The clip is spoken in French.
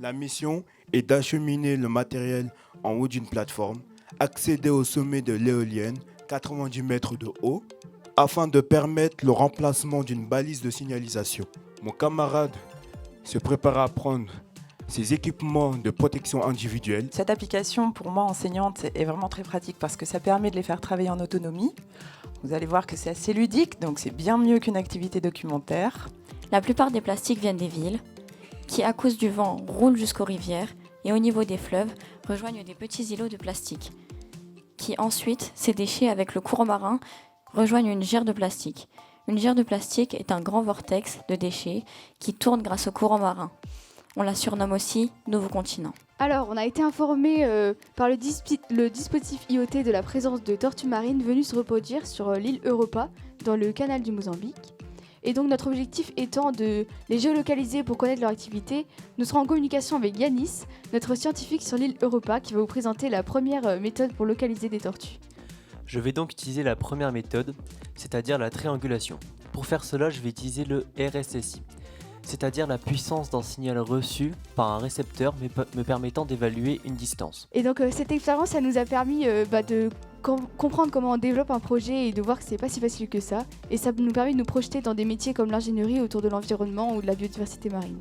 La mission est d'acheminer le matériel en haut d'une plateforme, accéder au sommet de l'éolienne, 90 mètres de haut, afin de permettre le remplacement d'une balise de signalisation. Mon camarade se prépare à prendre ses équipements de protection individuelle. Cette application, pour moi, enseignante, est vraiment très pratique parce que ça permet de les faire travailler en autonomie. Vous allez voir que c'est assez ludique, donc c'est bien mieux qu'une activité documentaire. La plupart des plastiques viennent des villes, qui à cause du vent roulent jusqu'aux rivières et au niveau des fleuves rejoignent des petits îlots de plastique, qui ensuite, ces déchets avec le courant marin, rejoignent une gire de plastique. Une gire de plastique est un grand vortex de déchets qui tourne grâce au courant marin. On la surnomme aussi Nouveau Continent. Alors, on a été informé par le dispositif IoT de la présence de tortues marines venues se reproduire sur l'île Europa, dans le canal du Mozambique. Et donc, notre objectif étant de les géolocaliser pour connaître leur activité, nous serons en communication avec Yanis, notre scientifique sur l'île Europa, qui va vous présenter la première méthode pour localiser des tortues. Je vais donc utiliser la première méthode, c'est-à-dire la triangulation. Pour faire cela, je vais utiliser le RSSI, c'est-à-dire la puissance d'un signal reçu par un récepteur me permettant d'évaluer une distance. Et donc cette expérience, ça nous a permis de comprendre comment on développe un projet et de voir que c'est pas si facile que ça. Et ça nous permet de nous projeter dans des métiers comme l'ingénierie autour de l'environnement ou de la biodiversité marine.